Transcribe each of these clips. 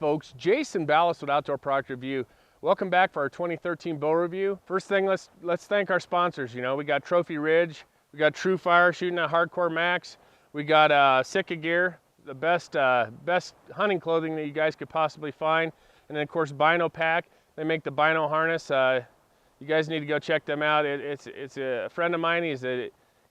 folks, Jason Ballas with Outdoor Product Review. Welcome back for our 2013 bow review. First thing, let's thank our sponsors. You know, we got Trophy Ridge, we got True Fire shooting at Hardcore Max, we got Sitka Gear, the best hunting clothing that you guys could possibly find, and then of course Bino Pack. They make the Bino harness. You guys need to go check them out. It's a friend of mine. He's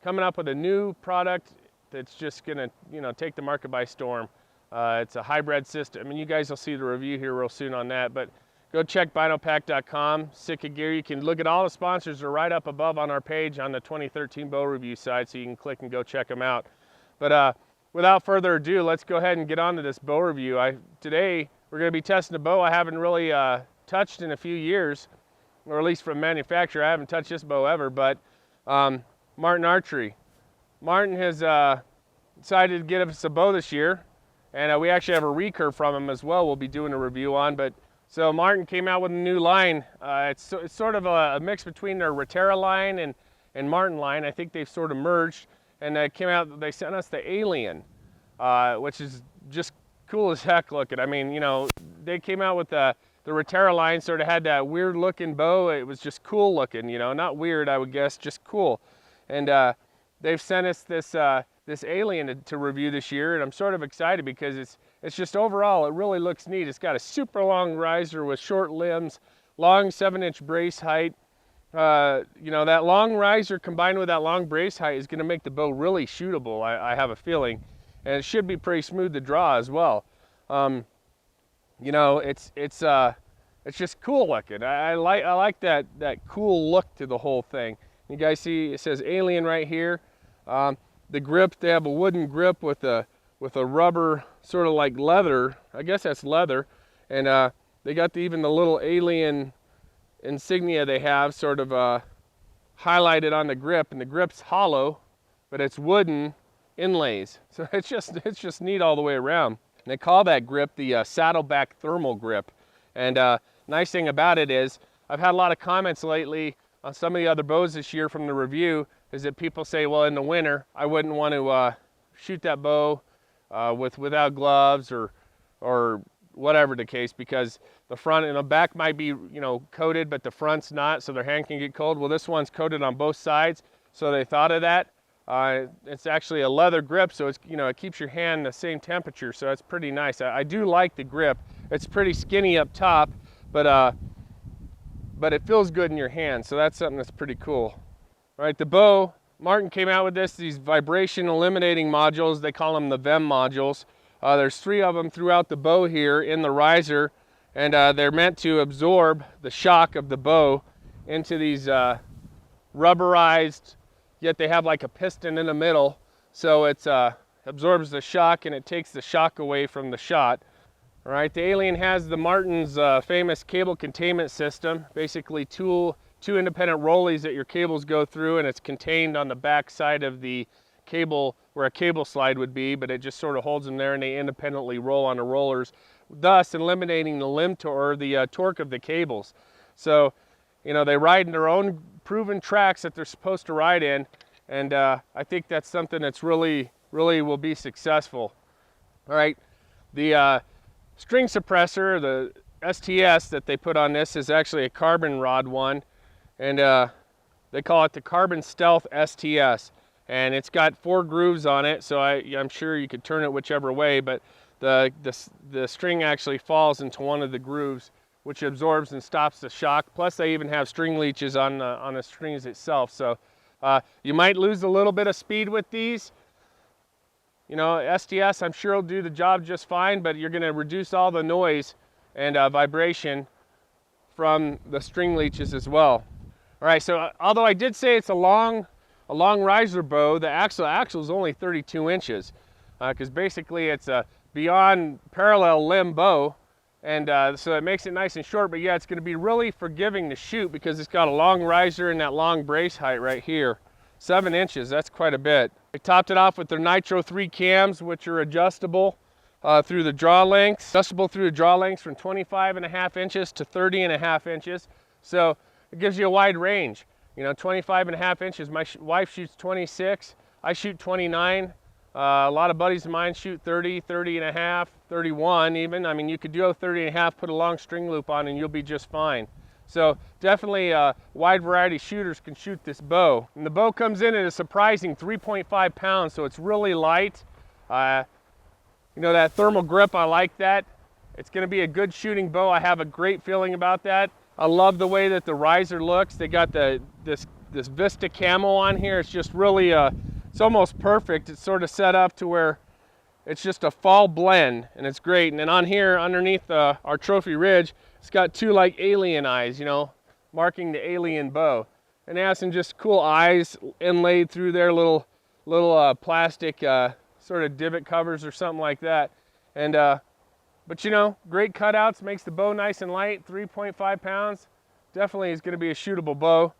coming up with a new product that's just gonna, you know, take the market by storm. It's a hybrid system. I mean, you guys will see the review here real soon on that, but go check binopack.com, Sitka Gear. You can look at all the sponsors are right up above on our page on the 2013 bow review side, so you can click and go check them out. But without further ado, let's go ahead and get on to this bow review. Today, we're gonna be testing a bow I haven't really touched in a few years, or at least from manufacturer. I haven't touched this bow ever, but Martin Archery. Martin has decided to get us a bow this year, and we actually have a recurve from him as well we'll be doing a review on. But so Martin came out with a new line. It's sort of a mix between their Reterra line and Martin line. I think they've sort of merged, and they sent us the Alien, which is just cool as heck looking. I mean, you know, they came out with the Reterra line, sort of had that weird looking bow. It was just cool looking, you know, not weird I would guess, just cool. And they've sent us this Alien to review this year, and I'm sort of excited because it's just overall, it really looks neat. It's got a super long riser with short limbs, long 7-inch brace height. You know, that long riser combined with that long brace height is going to make the bow really shootable, I have a feeling. And it should be pretty smooth to draw as well. You know, it's just cool looking. I like that cool look to the whole thing. You guys see it says Alien right here. The grip, they have a wooden grip with a rubber sort of like leather. I guess that's leather. And they got even the little Alien insignia they have sort of highlighted on the grip, and the grip's hollow, but it's wooden inlays. So it's just neat all the way around. And they call that grip the saddleback thermal grip. And nice thing about it is I've had a lot of comments lately on some of the other bows this year from the review, is that people say, well, in the winter I wouldn't want to shoot that bow without gloves or whatever the case, because the front and the back might be, you know, coated, but the front's not, so their hand can get cold. Well, this one's coated on both sides, so they thought of that. It's actually a leather grip, so it's, you know, it keeps your hand the same temperature, so it's pretty nice. I do like the grip. It's pretty skinny up top, but it feels good in your hand, so that's something that's pretty cool. All right, the bow, Martin came out with these vibration eliminating modules. They call them the VEM modules. There's 3 of them throughout the bow here in the riser, and they're meant to absorb the shock of the bow into these rubberized, yet they have like a piston in the middle, so it absorbs the shock and it takes the shock away from the shot. All right, the Alien has the Martin's famous cable containment system, basically two independent rollies that your cables go through, and it's contained on the back side of the cable where a cable slide would be, but it just sort of holds them there and they independently roll on the rollers, thus eliminating the limb or the torque of the cables. So, you know, they ride in their own proven tracks that they're supposed to ride in, and I think that's something that's really will be successful. All right, the string suppressor, the STS that they put on this, is actually a carbon rod one, and they call it the Carbon Stealth STS, and it's got 4 grooves on it, so I'm sure you could turn it whichever way, but the string actually falls into one of the grooves, which absorbs and stops the shock. Plus they even have string leeches on the strings itself, so you might lose a little bit of speed with these. You know, STS I'm sure will do the job just fine, but you're going to reduce all the noise and vibration from the string leeches as well. All right, so although I did say it's a long riser bow, the axle is only 32 inches, because basically it's a beyond parallel limb bow, and so it makes it nice and short. But yeah, it's going to be really forgiving to shoot because it's got a long riser and that long brace height right here. 7 inches, that's quite a bit. They topped it off with their Nitro 3 cams, which are adjustable through the draw lengths. Adjustable through the draw lengths from 25.5 inches to 30.5 inches. So it gives you a wide range. You know, 25.5 inches. My wife shoots 26. I shoot 29. A lot of buddies of mine shoot 30, 30 and a half, 31 even. I mean, you could do a 30 and a half, put a long string loop on, and you'll be just fine. So definitely a wide variety of shooters can shoot this bow. And the bow comes in at a surprising 3.5 pounds, so it's really light. You know, that thermal grip, I like that. It's gonna be a good shooting bow. I have a great feeling about that. I love the way that the riser looks. They got this Vista camo on here. It's just really, it's almost perfect. It's sort of set up to where it's just a fall blend, and it's great. And then on here, underneath our trophy ridge, it's got two like alien eyes, you know, marking the alien bow. And it has some just cool eyes inlaid through there, little plastic sort of divot covers or something like that. And but you know, great cutouts, makes the bow nice and light. 3.5 pounds, definitely is going to be a shootable bow.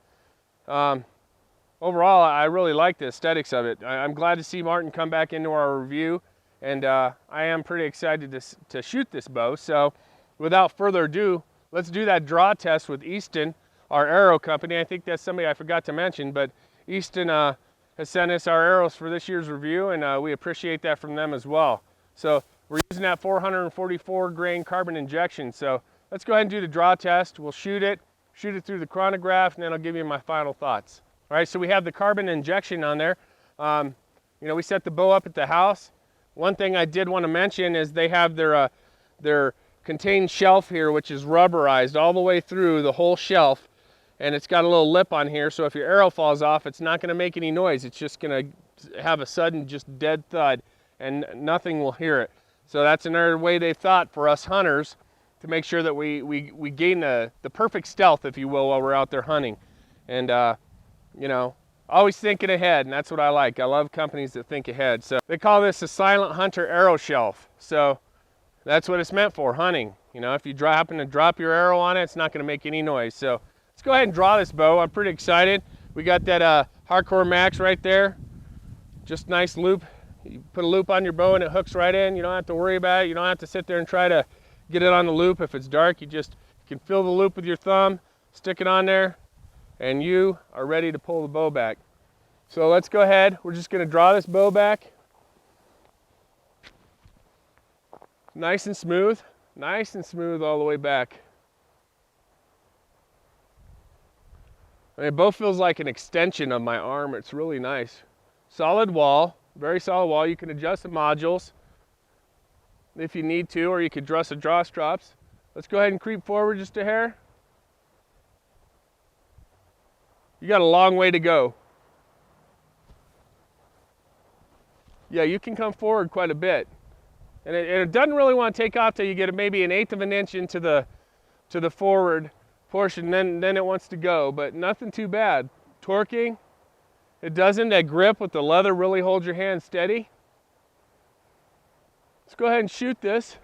Overall, I really like the aesthetics of it. I'm glad to see Martin come back into our review, and I am pretty excited to shoot this bow. So without further ado, let's do that draw test with Easton, our arrow company. I think that's somebody I forgot to mention, but Easton has sent us our arrows for this year's review, and we appreciate that from them as well. So we're using that 444 grain carbon injection. So let's go ahead and do the draw test. We'll shoot it through the chronograph, and then I'll give you my final thoughts. All right, so we have the carbon injection on there. You know, we set the bow up at the house. One thing I did want to mention is they have their contained shelf here, which is rubberized all the way through the whole shelf, and it's got a little lip on here, so if your arrow falls off, it's not going to make any noise. It's just going to have a sudden just dead thud, and nothing will hear it. So that's another way they've thought for us hunters to make sure that we gain the perfect stealth, if you will, while we're out there hunting. And you know, always thinking ahead, and that's what I like. I love companies that think ahead. So they call this a silent hunter arrow shelf. So that's what it's meant for, hunting. You know, if you happen to drop your arrow on it, it's not going to make any noise. So let's go ahead and draw this bow. I'm pretty excited. We got that Hardcore Max right there. Just nice loop. You put a loop on your bow and it hooks right in. You don't have to worry about it. You don't have to sit there and try to get it on the loop. If it's dark, you can fill the loop with your thumb, stick it on there, and you are ready to pull the bow back. So let's go ahead. We're just going to draw this bow back. Nice and smooth all the way back. I mean, the bow feels like an extension of my arm. It's really nice. Solid wall, very solid wall. You can adjust the modules if you need to, or you could adjust the draw straps. Let's go ahead and creep forward just a hair. You got a long way to go. Yeah, you can come forward quite a bit. And it doesn't really want to take off till you get maybe 1/8 of an inch into the forward portion, then it wants to go, but nothing too bad. Torquing, it doesn't. That grip with the leather really holds your hand steady. Let's go ahead and shoot this.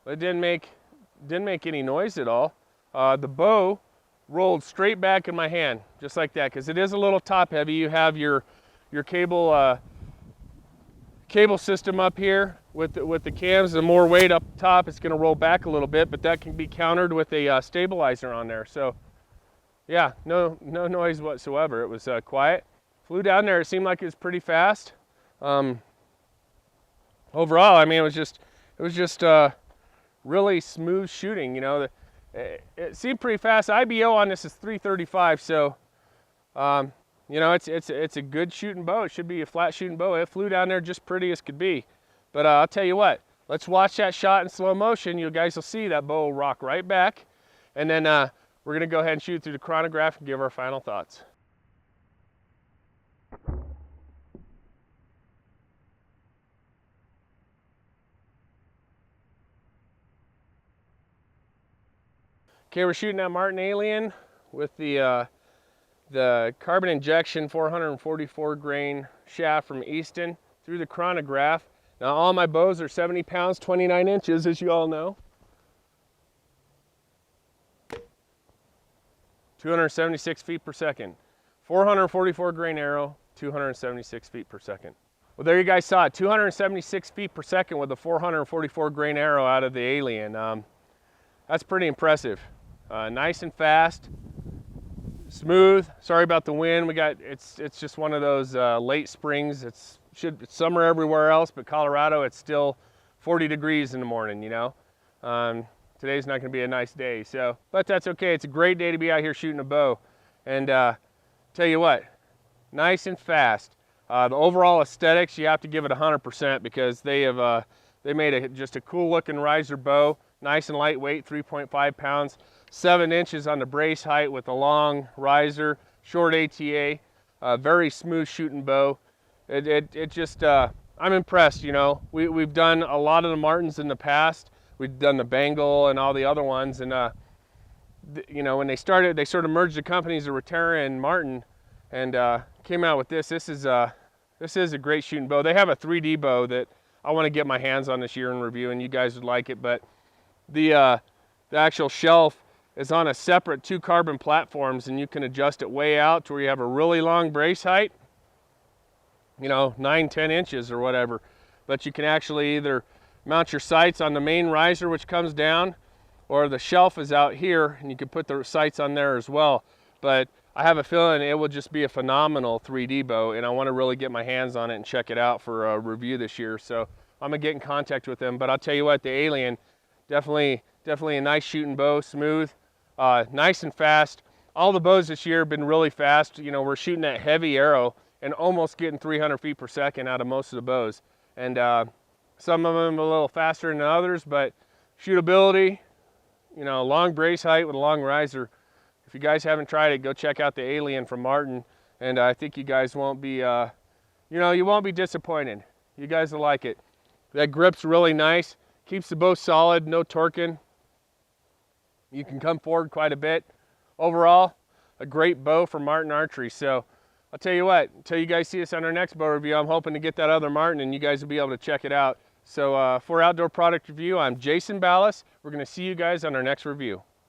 It didn't make any noise at all. The bow rolled straight back in my hand, just like that, because it is a little top heavy. You have your cable system up here with the cams. The more weight up top, it's going to roll back a little bit, but that can be countered with a stabilizer on there. So yeah, no noise whatsoever. It was quiet. Flew down there. It seemed like it was pretty fast. Overall, I mean, it was just really smooth shooting. You know, it seemed pretty fast. IBO on this is 335, so you know, it's a good shooting bow. It should be a flat shooting bow. It flew down there just pretty as could be. But I'll tell you what, let's watch that shot in slow motion. You guys will see that bow will rock right back, and then we're gonna go ahead and shoot through the chronograph and give our final thoughts. Okay, we're shooting that Martin Alien with the carbon injection 444 grain shaft from Easton through the chronograph. Now all my bows are 70 pounds, 29 inches, as you all know. 276 feet per second. 444 grain arrow, 276 feet per second. Well, there you guys saw it, 276 feet per second with a 444 grain arrow out of the Alien. That's pretty impressive. Nice and fast, smooth. Sorry about the wind. It's just one of those late springs. It's summer everywhere else, but Colorado, it's still 40 degrees in the morning, you know. Today's not going to be a nice day, but that's okay. It's a great day to be out here shooting a bow. And tell you what, nice and fast. The overall aesthetics, you have to give it 100% because they made just a cool looking riser bow, nice and lightweight, 3.5 pounds, 7 inches on the brace height with a long riser, short ATA, very smooth shooting bow. It just, I'm impressed, you know. We've done a lot of the Martins in the past. We've done the Bengal and all the other ones, and you know, when they started, they sort of merged the companies of Reterra and Martin, and came out with this. This is a great shooting bow. They have a 3D bow that I want to get my hands on this year and review, and you guys would like it. But the actual shelf is on a separate 2 carbon platforms, and you can adjust it way out to where you have a really long brace height, you know, 9-10 inches or whatever. But you can actually either mount your sights on the main riser, which comes down, or the shelf is out here and you can put the sights on there as well. But I have a feeling it will just be a phenomenal 3D bow, and I want to really get my hands on it and check it out for a review this year. So I'm gonna get in contact with them. But I'll tell you what, the Alien, definitely a nice shooting bow, smooth, nice and fast. All the bows this year have been really fast. You know, we're shooting that heavy arrow and almost getting 300 feet per second out of most of the bows. And some of them a little faster than others, but shootability, you know, long brace height with a long riser. If you guys haven't tried it, go check out the Alien from Martin, and I think you guys won't be, you know, you won't be disappointed. You guys will like it. That grip's really nice, keeps the bow solid, no torquing. You can come forward quite a bit. Overall, a great bow from Martin Archery. So I'll tell you what, until you guys see us on our next bow review, I'm hoping to get that other Martin and you guys will be able to check it out. So for Outdoor Product Review, I'm Jason Ballas. We're going to see you guys on our next review.